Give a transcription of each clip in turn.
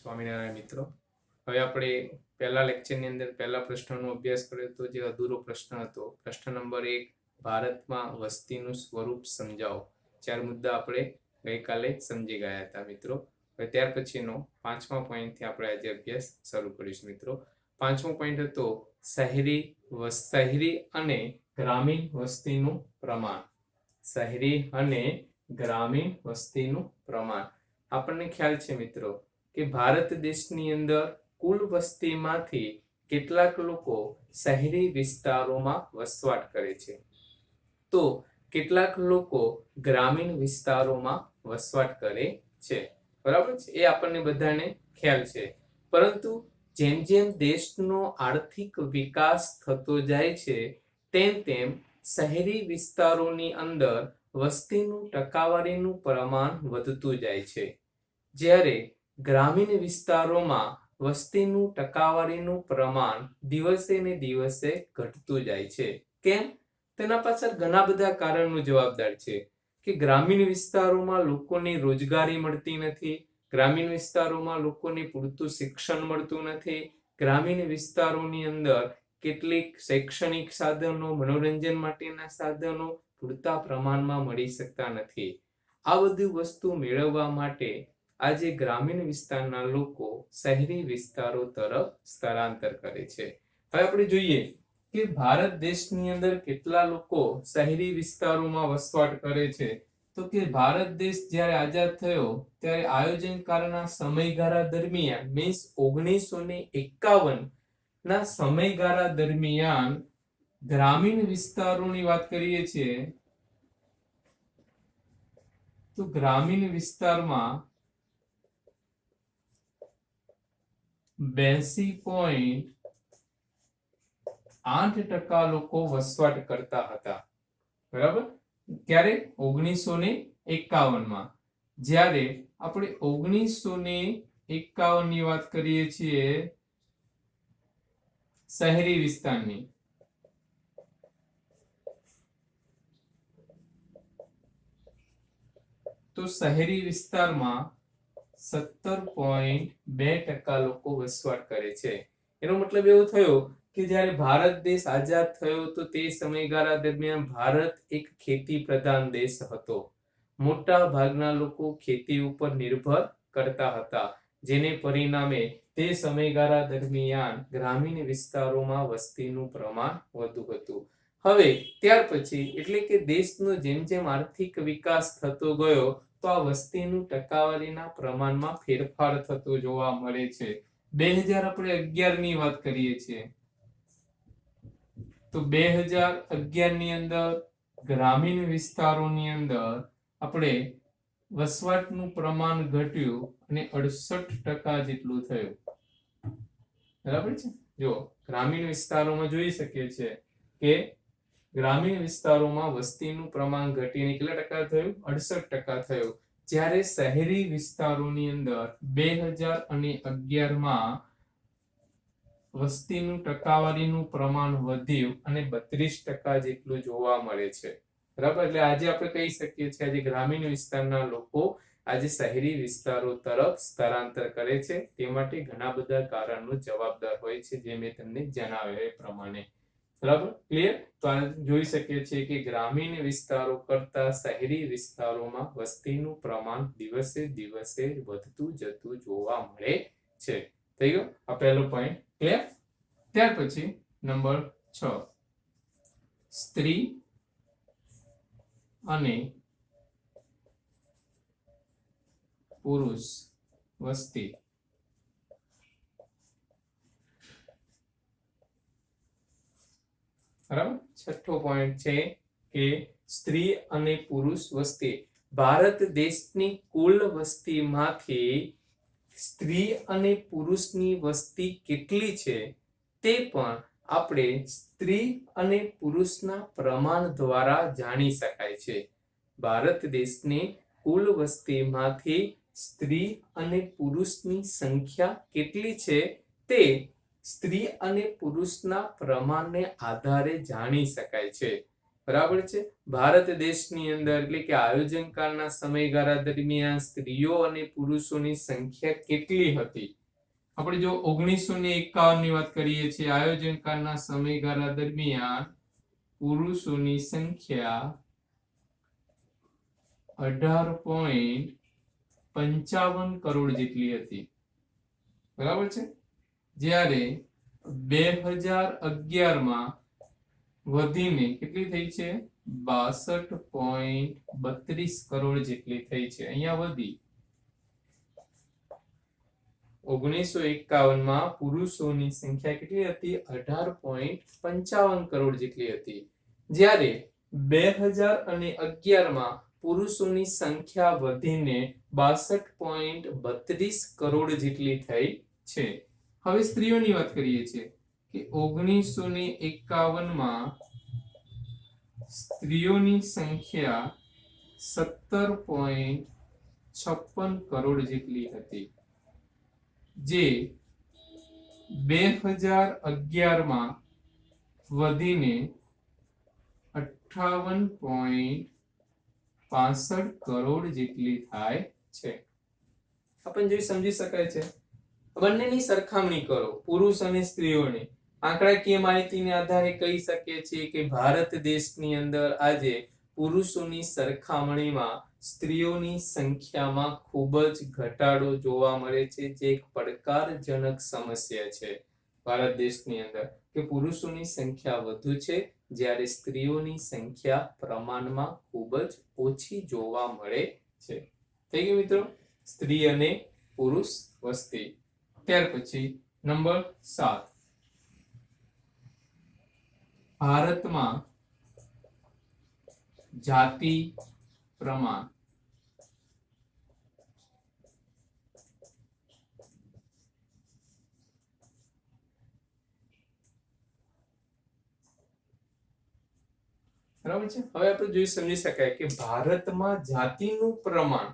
સ્વામિનારાયણ મિત્રો, હવે આપણે પહેલા લેક્ચરની અંદર પહેલા પ્રશ્નનો અભ્યાસ કર્યો તો જે અધૂરો પ્રશ્ન હતો. પ્રશ્ન નંબર 1, ભારતમાં વસ્તીનું સ્વરૂપ સમજાવો. 4 મુદ્દા આપણે ગઈકાલે સમજી ગયા હતા મિત્રો. હવે ત્યાર પછીનો 5મા પોઈન્ટથી આપણે આજે અભ્યાસ શરૂ કરીશું મિત્રો. 5મો પોઈન્ટ હતો શહેરી અને ગ્રામીણ વસ્તીનું પ્રમાણ. શહેરી અને ગ્રામીણ વસ્તીનું પ્રમાણ. આપણને ખ્યાલ છે મિત્રો કે ભારત દેશની અંદર કુલ વસ્તીમાંથી કેટલાક લોકો શહેરી વિસ્તારોમાં વસવાટ કરે છે, તો કેટલાક લોકો ગ્રામીણ વિસ્તારોમાં વસવાટ કરે છે. બરાબર છે, એ આપણને બધાને ખ્યાલ છે. પરંતુ જેમ જેમ દેશનો આર્થિક વિકાસ થતો જાય છે તેમ તેમ શહેરી વિસ્તારોની અંદર વસ્તીનું ટકાવારીનું પ્રમાણ વધતું જાય છે, જ્યારે ગ્રામીણ વિસ્તારોમાં વસ્તીનું ટકાવારીનું પ્રમાણ દિવસે ને દિવસે ઘટતું જાય છે. કેમ? તેના પાછળ ઘણા બધા કારણો જવાબદાર છે કે ગ્રામીણ વિસ્તારોમાં લોકોને રોજગારી મળતી નથી, ગ્રામીણ વિસ્તારોમાં લોકોને પૂરતું શિક્ષણ મળતું નથી, ગ્રામીણ વિસ્તારોની અંદર કેટલીક શૈક્ષણિક સાધનો, મનોરંજન માટેના સાધનો પૂરતા પ્રમાણમાં મળી શકતા નથી. આ બધી વસ્તુ મેળવવા માટે આજે ગ્રામીણ વિસ્તારના લોકો શહેરી વિસ્તારો તરફ સ્થળાંતર કરે છે. હવે આપણે જોઈએ કે ભારત દેશની અંદર કેટલા લોકો શહેરી વિસ્તારોમાં વસવાટ કરે છે. તો કે ભારત દેશ જ્યારે આઝાદ થયો ત્યારે આયોજનકાળના સમયગાળા દરમિયાન મીન્સ 1951 ના સમયગાળા દરમિયાન ગ્રામીણ વિસ્તારોની વાત કરીએ છીએ તો ગ્રામીણ વિસ્તારમાં 82.8% લોકો વસવાટ કરતા હતા. બરાબર? ક્યારે? 1951 જ્યારે આપણે 1951 ની વાત કરીએ છીએ શહેરી વિસ્તારની, તો શહેરી વિસ્તારમાં 17.2% લોકો વસવાટ કરે છે. એનો મતલબ એવો થયો કે જ્યારે ભારત દેશ આઝાદ થયો તો તે સમયગાળા દરમિયાન ભારત એક ખેતી પ્રધાન દેશ હતો. મોટા ભાગના લોકો ખેતી ઉપર નિર્ભર કરતા હતા, જેને પરિણામે તે સમયગાળા દરમિયાન ગ્રામીણ વિસ્તારોમાં વસ્તીનું પ્રમાણ વધુ હતું. હવે ત્યાર પછી એટલે કે દેશનો જેમ જેમ આર્થિક વિકાસ થતો ગયો તો આ વસ્તીનું ટકાવારીના પ્રમાણમાં ફેરફાર થતો જોવા મળે છે. 2011 ની વાત કરીએ છીએ તો 2011 ની અંદર ગ્રામીણ વિસ્તારોની અંદર આપણે વસવાટનું પ્રમાણ ઘટ્યું અને 68% જેટલું થયું. બરાબર છે? જો ગ્રામીણ વિસ્તારોમાં જોઈ શકીએ છીએ કે ગ્રામીણ વિસ્તારોમાં વસ્તીનું પ્રમાણ ઘટીને કેટલા ટકા થયું? 68% થયું. જ્યારે શહેરી વિસ્તારોની અંદર 2011 માં વસ્તીનું ટકાવારીનું પ્રમાણ વધ્યું અને 32% જેટલું જોવા મળે છે. બરાબર? એટલે આજે આપણે કહી શકીએ છીએ આજે ગ્રામીણ વિસ્તારના લોકો આજે શહેરી વિસ્તારો તરફ સ્થળાંતર કરે છે. તે માટે ઘણા બધા કારણો જવાબદાર હોય છે, જે મેં તમને જણાવ્યા એ પ્રમાણે. બરાબર? ક્લિયર? તો આ જોઈ શકીએ છીએ કે ગ્રામીણ વિસ્તારો કરતા શહેરી વિસ્તારોમાં વસ્તીનું પ્રમાણ દિવસે દિવસે વધતું જતું જોવા મળે છે. થઈ ગયો આ પહેલો પોઈન્ટ. ક્લિયર? ત્યાર પછી નંબર 6, સ્ત્રી અને પુરુષ વસ્તી. બરાબર? છઠ્ઠો પોઈન્ટ છે કે સ્ત્રી અને પુરુષ વસ્તી. ભારત દેશની કુલ વસ્તીમાંથી સ્ત્રી અને પુરુષની વસ્તી કેટલી છે તે પણ આપણે સ્ત્રી અને પુરુષના પ્રમાણ દ્વારા જાણી શકાય છે. ભારત દેશની કુલ વસ્તીમાંથી સ્ત્રી અને પુરુષની સંખ્યા કેટલી છે તે સ્ત્રી અને પુરુષના પ્રમાણને આધારે જાણી શકાય છે. બરાબર છે. ભારત દેશની અંદર એટલે કે આયોજનકાળના સમયગાળા દરમિયાન સ્ત્રીઓ અને પુરુષોની સંખ્યા કેટલી હતી? આપણે જો 1951 ની વાત કરીએ છીએ, આયોજનકાળના સમયગાળા દરમિયાન પુરુષોની સંખ્યા 18.55 કરોડ જેટલી હતી. બરાબર છે. જ્યારે 2011 માં વધીને કેટલી થઈ છે? 62.32 કરોડ જેટલી થઈ છે. અહીંયા વધી. 1951 માં પુરુષોની સંખ્યા કેટલી હતી? 18.55 કરોડ જેટલી હતી. જ્યારે 2011 માં પુરુષોની સંખ્યા વધીને 62.32 કરોડ જેટલી થઈ છે. હવે સ્ત્રીઓની વાત કરીએ છીએ કે 1951 માં સ્ત્રીઓની સંખ્યા 17.56 કરોડ જેટલી હતી, જે 2011 માં વધીને 58.65 કરોડ જેટલી થાય છે. આપણને જોઈ સમજી શકાય છે. બંનેની સરખામણી કરો, પુરુષ અને સ્ત્રીઓની. આંકડાકીય માહિતીના આધારે કહી શકીએ છીએ કે ભારત દેશની અંદર આજે પુરુષોની સરખામણીમાં સ્ત્રીઓની સંખ્યામાં ખૂબ જ ઘટાડો જોવા મળે છે, જે એક પડકારજનક સમસ્યા છે ભારત દેશની અંદર, કે પુરુષોની સંખ્યા વધુ છે જ્યારે સ્ત્રીઓની સંખ્યા પ્રમાણમાં ખૂબ જ ઓછી જોવા મળે છે. થઈ ગયું મિત્રો, સ્ત્રી અને પુરુષ વસ્તી. ત્યાર પછી નંબર 7, ભારતમાં જાતિ પ્રમાણ. બરાબર છે. હવે આપણે જોઈ સમજી શકાય કે ભારતમાં જાતિનું પ્રમાણ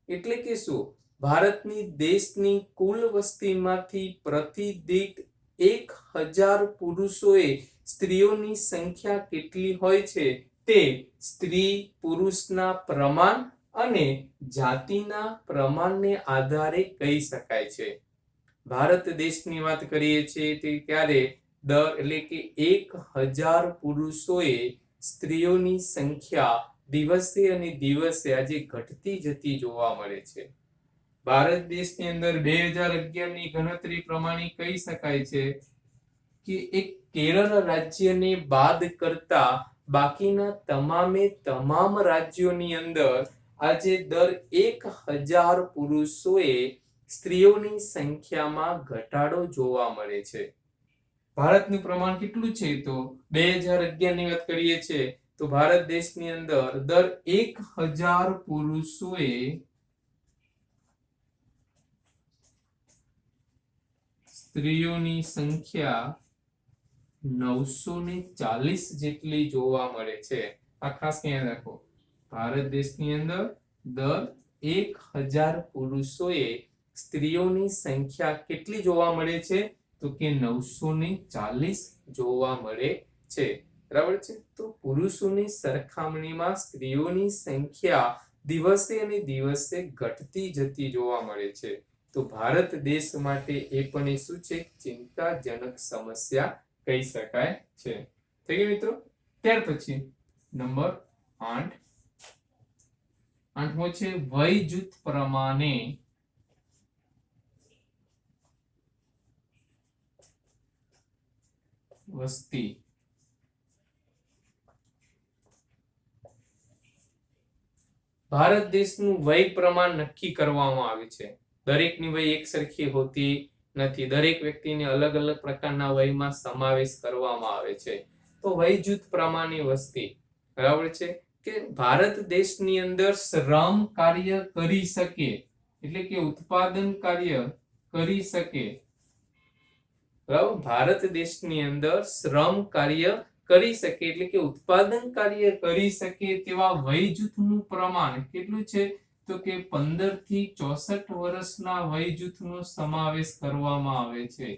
એટલે કે શું? ભારતની દેશની કુલ વસ્તીમાંથી પ્રતિદિન 1000 પુરુષોએ સ્ત્રીઓની સંખ્યા કેટલી હોય છે તે સ્ત્રી પુરુષના પ્રમાણ અને જાતિના પ્રમાણને આધારે કહી શકાય છે. ભારત દેશની વાત કરીએ છીએ તે ત્યારે એટલે કે 1000 પુરુષોએ સ્ત્રીઓની સંખ્યા દિવસે અને દિવસે આજે ઘટતી જતી જોવા મળે છે. ભારત દેશની અંદર 2011 ની ગણતરી પ્રમાણે કહી શકાય છે કે એક કેરળ રાજ્યને બાદ કરતા બાકીના તમામ રાજ્યોની અંદર આજે દર 1000 પુરુષોએ સ્ત્રીઓની સંખ્યામાં ઘટાડો જોવા મળે છે. ભારતનું પ્રમાણ કેટલું છે? તો 2011 ની વાત કરીએ છીએ તો ભારત દેશની અંદર દર 1000 પુરુષોએ સ્ત્રીઓની સંખ્યા 940 જેટલી જોવા મળે છે. આ ખાસ યાદ રાખો, ભારત દેશની અંદર દર 1000 પુરુષોએ સ્ત્રીઓની સંખ્યા કેટલી જોવા મળે છે? તો કે 940 જોવા મળે છે. બરાબર છે. તો પુરુષોની સરખામણીમાં સ્ત્રીઓની સંખ્યા દિવસે અને દિવસે ઘટતી જતી જોવા મળે છે. તો ભારત દેશ માટે એ પણ શું છે? ચિંતાજનક સમસ્યા કહી શકાય છે. થઈ ગયું મિત્રો. ત્યાર પછી નંબર 8, 8મો છે વય જૂથ પ્રમાણે વસ્તી. ભારત દેશનું વય પ્રમાણ નક્કી કરવામાં આવે છે. દરેકની વય એક સરખી હોતી નથી. દરેક વ્યક્તિને અલગ અલગ પ્રકારના વયમાં સમાવેશ કરવામાં આવે છે. તો વય જૂથ પ્રમાણની વસ્તી. બરાબર છે કે ભારત દેશની અંદર શ્રમ કાર્ય કરી શકે એટલે કે ઉત્પાદન કાર્ય કરી શકે. બરાબર, ભારત દેશની અંદર શ્રમ કાર્ય કરી શકે એટલે કે ઉત્પાદન કાર્ય કરી શકે તેવા વય જૂથનું પ્રમાણ કેટલું છે? તો કે 15 થી 64 વર્ષના વય જૂથનો સમાવેશ કરવામાં આવે છે.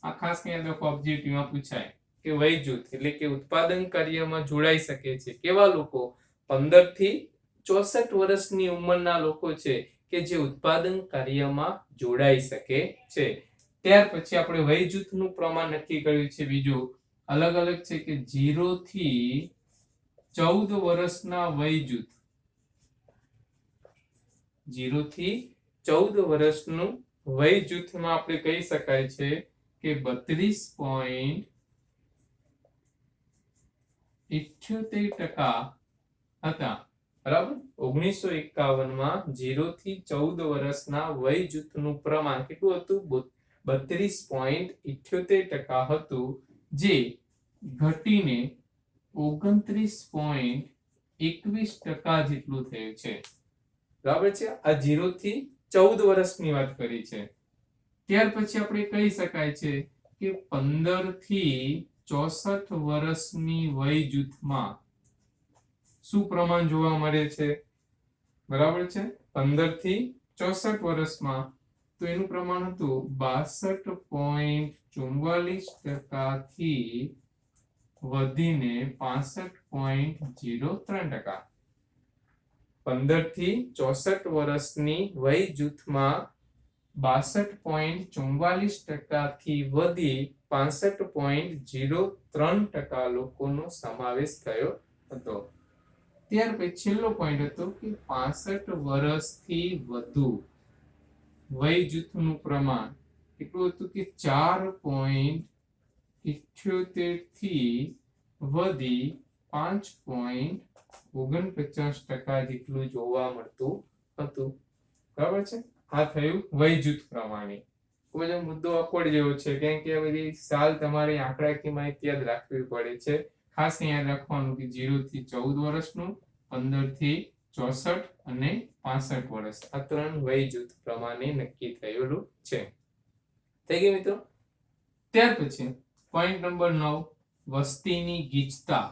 આ ખાસ યાદ રાખો, ઓબ્જેક્ટિવમાં પૂછાય. કે વય જૂથ એટલે કે ઉત્પાદન કાર્યમાં જોડાઈ શકે છે કેવા લોકો 15 થી 64 વર્ષની ઉંમરના લોકો છે કે જે ઉત્પાદન કાર્યમાં જોડાઈ શકે છે. ત્યાર પછી આપણે વય જૂથનું પ્રમાણ નક્કી કર્યું છે બીજું અલગ અલગ છે કે 0 થી 14 વર્ષના વય જૂથ 0 થી 14 વર્ષનું વય જૂથમાં આપણે કહી શકાય છે કે 32.78% હતા. બરાબર 1951 માં 0 થી 14 વર્ષના વય જૂથનું પ્રમાણ કેટલું હતું 32.78% હતું જે ઘટીને 29.21% જેટલું થયું છે. બરાબર છે આ 0 થી 14 વર્ષની વાત કરી છે. ત્યાર પછી આપણે કહી શકાય છે કે 15 થી 64 વર્ષની વય જૂથમાં શું પ્રમાણ જોવા મળે છે બરાબર છે 15 થી 64 વર્ષમાં તો એનું પ્રમાણ હતું 62.44% થી વધીને 65.03%. 15 થી 64 વર્ષની વય જૂથમાં 62.44% થી વધી 65.03% લોકોનો સમાવેશ થયો હતો. ત્યાર પછી છેલ્લો પોઈન્ટ હતો કે 65 વર્ષથી વધુ વય જૂથનું પ્રમાણ કેટલું હતું કે 4.78 થી વધી 5.49% જેટલું જોવા મળતું હતું. બરાબર છે આ થયું વય જૂથ પ્રમાણે. ખૂબ જ મુદ્દો અકોડ જેવો છે કેમ કે આ બધી સાલ તમારે આંકડાકીય માહિતી યાદ રાખવી પડે છે. ખાસ યાદ રાખવાનું કે 0 થી 14 વર્ષનું 15 થી 64 અને 65 વર્ષ આ ત્રણ વય જૂથ પ્રમાણે નક્કી થયેલું છે. થઈ ગયું મિત્રો. ત્યાર પછી પોઈન્ટ નંબર 9 વસ્તીની ગીચતા.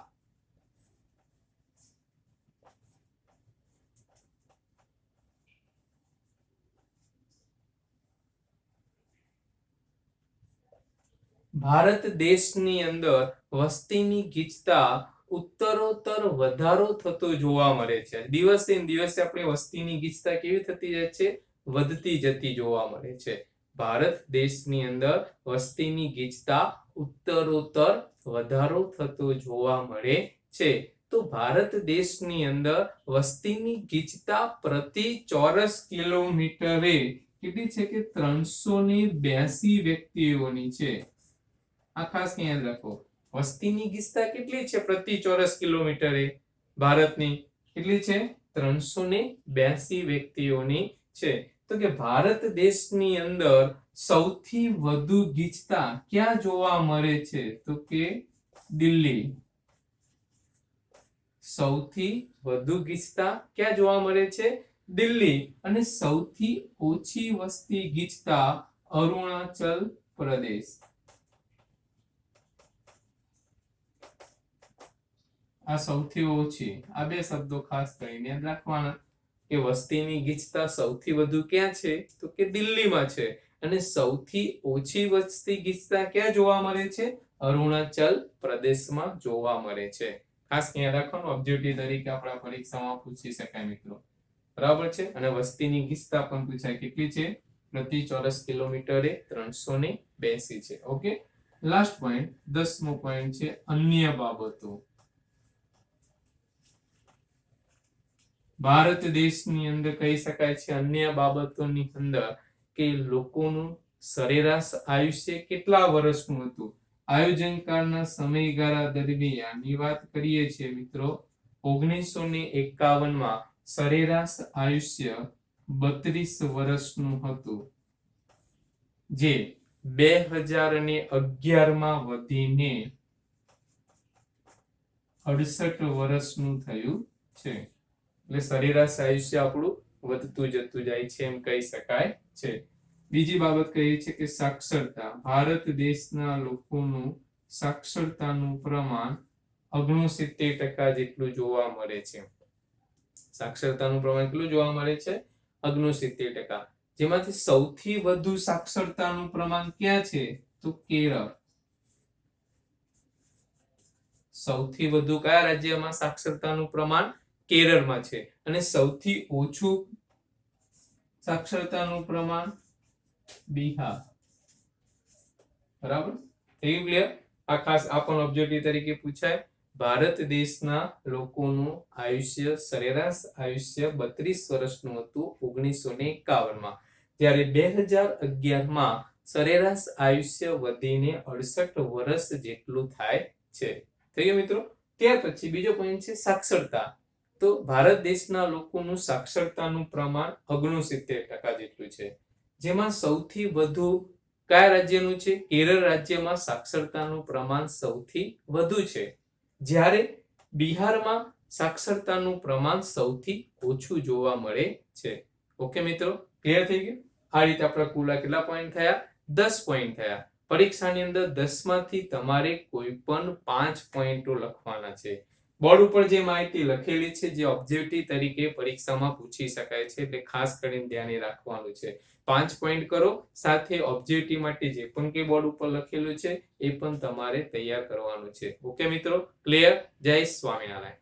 ભારત દેશની અંદર વસ્તીની ગીચતા ઉત્તરોત્તર વધારો થતો જોવા મળે છે. દિવસે ને દિવસે આપણે વસ્તીની ગીચતા કેવી થતી જાય છે વધતી જતી જોવા મળે છે. ભારત દેશની અંદર વસ્તીની ગીચતા ઉત્તરોત્તર વધારો થતો જોવા મળે છે. તો ભારત દેશની અંદર વસ્તીની ગીચતા પ્રતિ ચોરસ કિલોમીટરે કેટલી છે કે 382 વ્યક્તિઓની છે. આ ખાસ યાદ રાખો વસ્તીની ગીચતા કેટલી છે પ્રતિ ચોરસ કિલોમીટરે ભારતની કેટલી છે 382 વ્યક્તિઓની છે. તો કે ભારત દેશની અંદર સૌથી વધુ ગીચતા ક્યાં જોવા મળે છે તો કે દિલ્હી. સૌથી વધુ ગીચતા ક્યાં જોવા મળે છે દિલ્હી. અને સૌથી ઓછી વસ્તી ગીચતા અરુણાચલ પ્રદેશ. આ સૌથી ઓછી. આ બે શબ્દો ખાસ કરીને યાદ રાખવાના કે વસ્તીની ગીચતા સૌથી વધુ ક્યાં છે તો કે દિલ્હીમાં છે અને સૌથી ઓછી વસ્તી ગીચતા ક્યાં જોવા મળે છે અરુણાચલ પ્રદેશમાં જોવા મળે છે. ખાસ યાદ રાખવાનું ઓબ્જેક્ટિવ તરીકે આપણા પરીક્ષામાં પૂછી શકાય મિત્રો. બરાબર છે. અને વસ્તીની ગીચતા પણ પૂછાય કેટલી છે પ્રતિ ચોરસ કિલોમીટરે 382 છે. ઓકે લાસ્ટ પોઈન્ટ 10મો પોઈન્ટ છે અન્ય બાબતો. ભારત દેશની અંદર કહી શકાય છે અન્ય બાબતોની અંદર કે લોકોનું સરેરાશ આયુષ્ય કેટલા વર્ષનું હતું. આયોજન કાળના સમયગાળા દરમિયાનની વાત કરીએ છીએ મિત્રો 1951 માં સરેરાશ આયુષ્ય 32 વર્ષનું હતું જે 2011 માં વધીને 68 વર્ષનું થયું છે. એટલે સરેરાશ આયુષ્ય આપણું વધતું જતું જાય છે એમ કહી શકાય છે. બીજી બાબત કહીએ છે કે સાક્ષરતા. ભારત દેશના લોકોનું સાક્ષરતાનું પ્રમાણ 69% જેટલું જોવા મળે છે. સાક્ષરતાનું પ્રમાણ કેટલું જોવા મળે છે 69%. જેમાંથી સૌથી વધુ સાક્ષરતાનું પ્રમાણ ક્યાં છે તો કેરળ. સૌથી વધુ કયા રાજ્યમાં સાક્ષરતાનું પ્રમાણ? કેરળમાં છે. અને સૌથી ઓછું સાક્ષરતાનું પ્રમાણ? બિહાર. બરાબર, થઈ ગયું ક્લિયર? આ ખાસ આ પણ ઓબ્જેક્ટિવ તરીકે પૂછાય. ભારત દેશના લોકોનું આયુષ્ય, સરેરાશ આયુષ્ય 32 વર્ષનું હતું 1951માં, જ્યારે 2011માં સરેરાશ આયુષ્ય વધીને 68 વર્ષ જેટલું થાય છે. થઈ ગયું મિત્રો? ત્યાર પછી બીજો પોઈન્ટ છે સાક્ષરતા. તો ભારત દેશના લોકોનું સાક્ષરતાનું પ્રમાણ 69% જેટલું છે, જેમાં સૌથી વધુ કયા રાજ્યનું છે? કેરળ રાજ્યમાં સાક્ષરતાનું પ્રમાણ સૌથી વધુ છે, જ્યારે બિહારમાં સાક્ષરતાનું પ્રમાણ સૌથી ઓછું જોવા મળે છે. ઓકે મિત્રો, ક્લિયર થઈ ગયું? આ રીતે આપણા કુલ કેટલા પોઈન્ટ થયા? 10 પોઈન્ટ થયા. પરીક્ષાની અંદર 10 માંથી તમારે કોઈ પણ 5 પોઈન્ટો લખવાના છે. બોર્ડ ઉપર જે માહિતી લખેલી છે, જે ઓબ્જેક્ટિવ તરીકે પરીક્ષામાં પૂછી શકાય છે, એટલે ખાસ કરીને ધ્યાને રાખવાનું છે. 5 પોઈન્ટ કરો, સાથે ઓબ્જેક્ટિવ માટે જે પણ કે બોર્ડ ઉપર લખેલું છે એ પણ તમારે તૈયાર કરવાનું છે. ઓકે મિત્રો, ક્લિયર? જય સ્વામિનારાયણ.